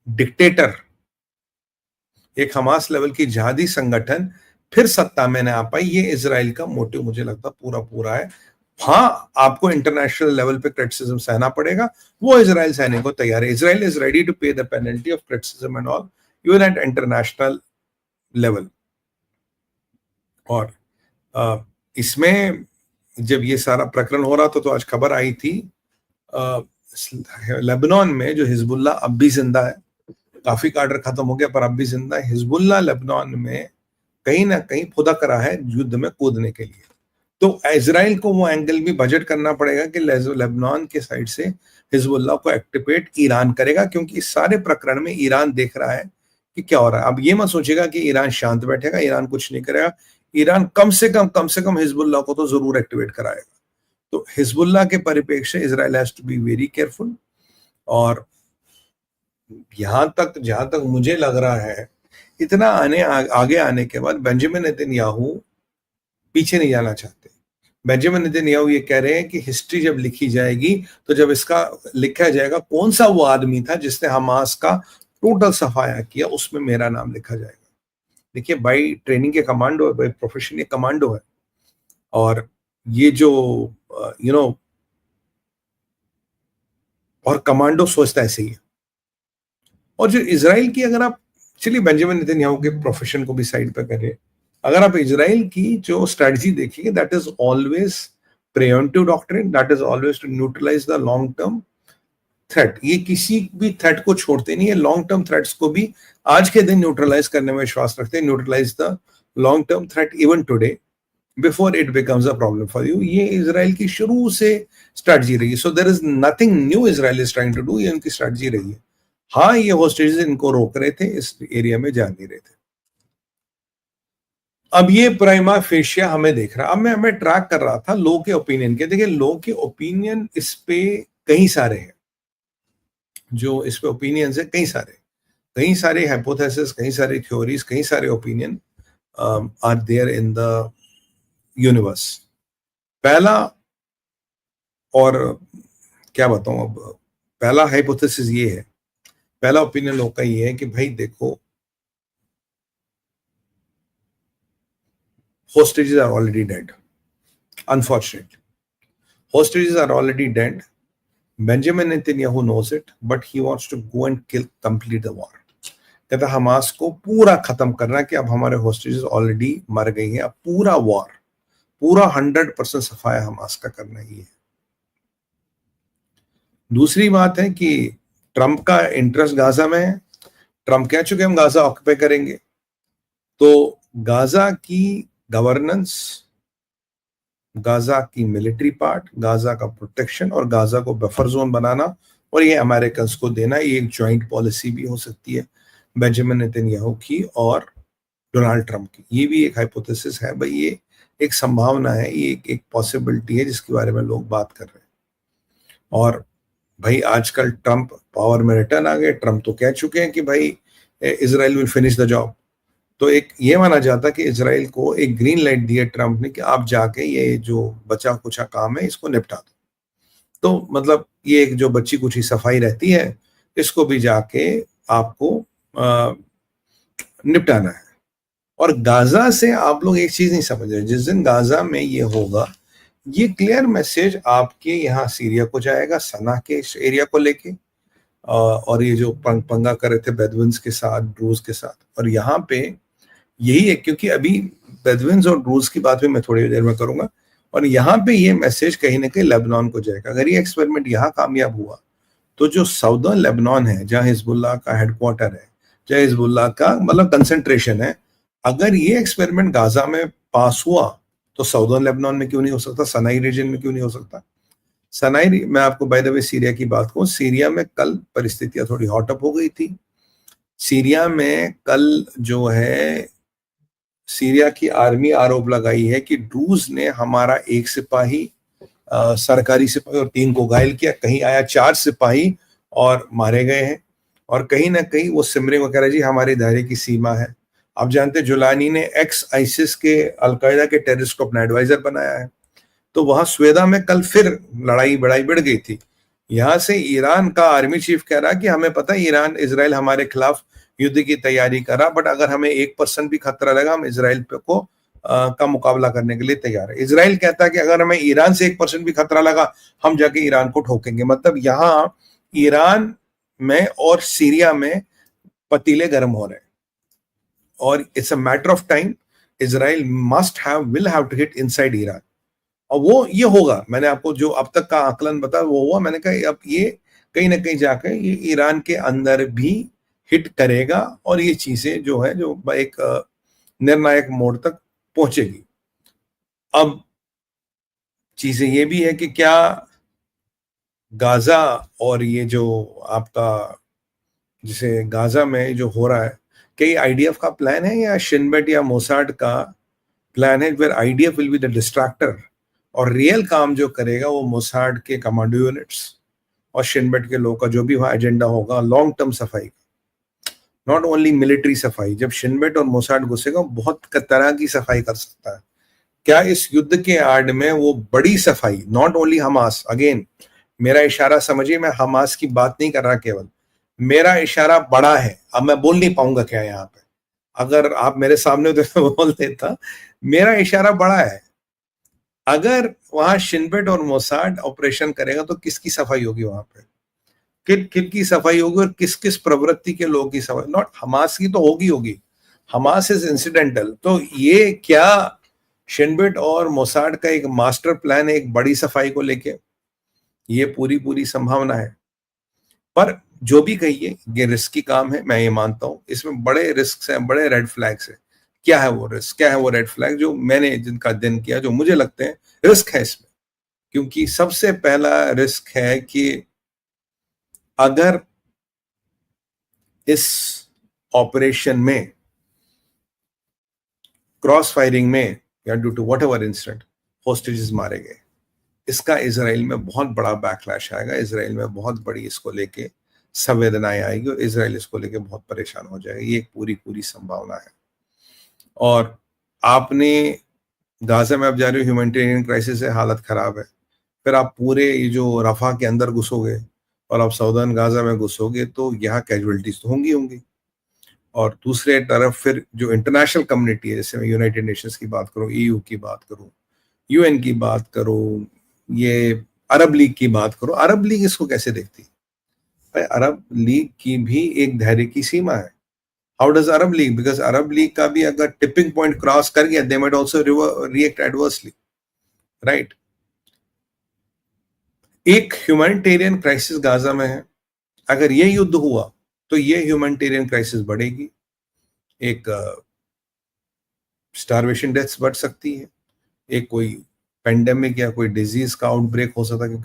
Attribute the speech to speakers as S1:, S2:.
S1: Dictator, एक Hamas level की जिहादी संगठन फिर सत्ता में न आ पाई, ये इजराइल का मोटिव मुझे लगता पूरा पूरा है। हाँ, आपको इंटरनेशनल लेवल पे क्रिटिसिज्म सहना पड़ेगा, वो इजराइल सहने को तैयार है। इजराइल इज रेडी टू पे the penalty of criticism and all, even at international level. और इसमें जब ये सारा प्रकरण हो रहा था तो आज खबर आई थी लेबनान में जो हिजबुल्लाह अब भी जिंदा है, काफी काडर खत्म हो गया पर अब भी जिंदा है। हिजबुल्लाह लेबनान में कहीं ना कहीं खुदा रहा है युद्ध में कूदने के लिए। तो इजराइल को वो एंगल भी बजट करना पड़ेगा कि लेबनान के साइड से हिजबुल्लाह को एक्टिवेट ईरान करेगा, क्योंकि इस सारे प्रकरण में ईरान देख रहा है कि क्या हो रहा है। अब ये मत सोचेगा कि ईरान शांत बैठेगा, ईरान कुछ नहीं करेगा। ईरान कम से कम हिजबुल्लाह को तो जरूर एक्टिवेट कराएगा। तो हिजबुल्लाह के परिप्रेक्ष्य Israel has to be very careful. और जहां तक मुझे लग रहा है, इतना आगे आने के बाद बेंजामिन नेतन्याहू पीछे नहीं जाना चाहते। बेंजामिन नेतन्याहू ये कह रहे हैं कि हिस्ट्री जब लिखी जाएगी तो जब इसका लिखा जाएगा कौन सा वो आदमी था जिसने हमास का टोटल सफाया किया, उसमें मेरा नाम लिखा जाएगा। देखिए, बाई ट्रेनिंग के कमांडो है, बाई प्रोफेशन ये कमांडो है। और ये जो और कमांडो सोचता ऐसे ही है। और जो इजराइल की, अगर आप चलिए बेंजामिन नेतन्याहू के प्रोफेशन को भी साइड पे करें, अगर आप इजराइल की जो स्ट्रेटजी देखिए, that is always preventive doctrine, that is always to neutralise the long term threat. ये किसी भी थ्रेट को छोड़ते नहीं है, लॉन्ग टर्म थ्रेट्स को भी आज के दिन न्यूट्रलाइज करने में विश्वास रखते हैं। Neutralise the long term threat even today before it becomes a problem for you. ये इजराइल की शुरू से स्ट्रेटजी रही है। So there is nothing new Israel is trying to do, ये उनकी स्ट्रेटजी रही है। हाँ, ये होस्टेजेस इनको रोक रहे थे, इस एरिया में जा नहीं रहे थे। अब ये प्राइमा फेशिया हमें देख रहा। अब मैं ट्रैक कर रहा था लोग के ओपिनियन के। देखिए, लोग के ओपिनियन इस पे कई सारे हैं, जो इस पे ओपिनियन है कई सारे हाइपोथेसिस, कई सारे थ्योरीज, कई सारे opinion are there in the universe. पहला, और क्या बताऊं, अब पहला हाइपोथेसिस ये है, पहला ओपिनियन लोग का ये है कि भाई देखो, hostages are already dead. Unfortunately, hostages are already dead. Benjamin Netanyahu knows it, but he wants to go and complete the war. कहता हमास को पूरा खत्म करना कि अब हमारे होस्टेजेस ऑलरेडी मर गई हैं, अब पूरा वॉर, पूरा 100% सफाया हमास का करना ही है। दूसरी बात है कि ट्रंप का इंटरेस्ट गाजा में है। ट्रंप कह चुके हम गाजा ऑक्यूपाई करेंगे, तो गाजा की गवर्नेंस, गाजा की मिलिट्री पार्ट, गाजा का प्रोटेक्शन और गाजा को बफर जोन बनाना और ये अमेरिकन को देना, ये एक जॉइंट पॉलिसी भी हो सकती है बेंजामिन नेतन्याहू की और डोनाल्ड ट्रंप की। ये भी एक हाइपोथेसिस है भाई, ये एक संभावना है, ये एक पॉसिबिलिटी है जिसके बारे में लोग बात कर रहे हैं। और भाई आजकल ट्रंप पावर में रिटर्न आ गए। ट्रंप तो कह चुके हैं कि भाई Israel will finish the job. तो एक ये माना जाता कि इजराइल को एक ग्रीन लाइट दिया ट्रंप ने कि आप जाके ये जो बचा कुचा काम है इसको निपटा दो। तो मतलब ये एक जो बच्ची कुछ सफाई रहती है, इसको भी जाके आपको निपटाना है। और गाजा से आप लोग एक चीज नहीं समझ रहे, जिस दिन गाजा में ये होगा, ये क्लियर मैसेज आपके यहाँ सीरिया को जाएगा, सना के एरिया को लेके, और ये जो पंगा कर रहे थे बेदविन्स के साथ, ड्रूज के साथ। और यहाँ पे यही है, क्योंकि अभी बेदविन्स और ड्रूज की बात भी मैं थोड़ी देर में करूंगा, और यहाँ पे ये मैसेज कहीं ना कहीं लेबनान को जाएगा। अगर ये एक्सपेरिमेंट यहाँ कामयाब हुआ तो जो साउदर्न लेबनान है, जहाँ हिजबुल्लाह का हेडक्वार्टर है, जहाँ हिजबुल्लाह का मतलब कंसंट्रेशन है, अगर ये एक्सपेरिमेंट गाजा में पास हुआ तो साउदर्न लेबनान में क्यों नहीं हो सकता, सनाई रीजन में क्यों नहीं हो सकता। सनाई, मैं आपको बाय द वे सीरिया की बात कहूं, सीरिया में कल परिस्थितियां थोड़ी हॉट अप हो गई थी। सीरिया में कल जो है, सीरिया की आर्मी आरोप लगाई है कि ड्रूज ने हमारा एक सिपाही, सरकारी सिपाही और 3 को घायल किया। कहीं आया 4 सिपाही और मारे गए हैं। और कहीं ना कहीं वो सिमरिंग वगैरह जी हमारे दायरे की सीमा है। आप जानते हैं जुलानी ने एक्स आइसिस के, अलकायदा के टेररिस्ट को अपना एडवाइजर बनाया है। तो वहां स्वेदा में कल फिर लड़ाई बड़ाई बढ़ गई थी। यहां से ईरान का आर्मी चीफ कह रहा कि हमें पता है ईरान इजराइल हमारे खिलाफ युद्ध की तैयारी कर रहा, बट अगर हमें 1% भी खतरा लगा हम इजराइल पे को का मुकाबला करने के लिए तैयार है। इजराइल कहता है कि अगर हमें ईरान से 1% भी खतरा लगा हम जाके ईरान को ठोकेंगे। मतलब यहाँ ईरान में और सीरिया में पतीले गर्म हो रहे हैं और it's a matter of time Israel must have will have to hit inside Iran. और वो ये होगा, मैंने आपको जो अब तक का आकलन बताया वो हुआ। मैंने कहा अब ये कहीं ना कहीं जाकर ये ईरान के अंदर भी हिट करेगा और ये चीजें जो है जो एक निर्णायक मोड़ तक पहुंचेगी। अब चीजें ये भी है कि क्या गाजा और ये जो आपका जिसे गाजा में जो हो रहा है कई आईडीएफ का प्लान है या शिनबेट या मोसाड का प्लान है, where IDF will be the distractor और रियल काम जो करेगा वो मोसाड के कमांडो यूनिट्स और शिनबेट के लोगों का जो भी वहां एजेंडा होगा लॉन्ग टर्म सफाई, नॉट ओनली मिलिट्री सफाई। जब शिनबेट और मोसाड घुसेगा बहुत तरह की सफाई कर सकता है। क्या इस युद्ध के आड़ में वो बड़ी सफाई, नॉट ओनली हमास, अगेन मेरा इशारा समझिए, मैं हमास की बात नहीं कर रहा, केवल मेरा इशारा बड़ा है। अब मैं बोल नहीं पाऊंगा क्या यहाँ पे, अगर आप मेरे सामने तो मैं बोल देता। मेरा इशारा बड़ा है। अगर वहां शिनबेट और मोसाड ऑपरेशन करेगा तो किसकी सफाई होगी वहां पे, किन की सफाई होगी और किस किस प्रवृत्ति के लोगों की सफाई, नॉट हमास की तो होगी। Hamas is incidental. तो ये क्या शिनबेट और मोसाड का एक मास्टर प्लान है एक बड़ी सफाई को लेके, ये पूरी पूरी संभावना है। पर जो भी कहिए ये रिस्की काम है, मैं ये मानता हूं इसमें बड़े रिस्क हैं, बड़े रेड फ्लैग्स हैं। क्या है वो रिस्क, क्या है वो रेड फ्लैग जो मैंने जिनका दिन किया, जो मुझे लगते हैं रिस्क है इसमें। क्योंकि सबसे पहला रिस्क है कि अगर इस ऑपरेशन में क्रॉस फायरिंग में या due to whatever incident hostages मारे गए, इसका इसराइल में बहुत बड़ा बैकलैश आएगा। इसराइल में बहुत बड़ी इसको लेके संवेदनाएं आएगी और इसराइल इसको लेके बहुत परेशान हो जाएगा। ये एक पूरी पूरी संभावना है। और आपने गाजा में अब जा रहे हो, ह्यूमैनिटेरियन क्राइसिस है, हालत खराब है। फिर आप पूरे ये जो रफा के अंदर घुसोगे और आप साउदर्न गाजा में घुसोगे तो यहाँ कैजुअलिटीज तो होंगी। और दूसरे तरफ फिर जो इंटरनेशनल कम्युनिटी है, जैसे मैं यूनाइटेड नेशंस की बात करूँ, ईयू की बात करूँ, यूएन की बात करूँ, ये अरब लीग की बात करूँ, अरब लीग इसको कैसे देखती है? भाई अरब लीग की भी एक धैर्य की सीमा है। How does Arab league, because Arab league का भी अगर टिपिंग पॉइंट क्रॉस कर गया they might also react adversely, right. एक ह्यूमैनिटेरियन क्राइसिस गाजा में है, अगर ये युद्ध हुआ तो ये ह्यूमैनिटेरियन क्राइसिस बढ़ेगी, एक स्टारवेशन डेथ्स बढ़ सकती है, एक कोई पेंडेमिक या कोई डिजीज का आउटब्रेक हो सकता है, क्योंकि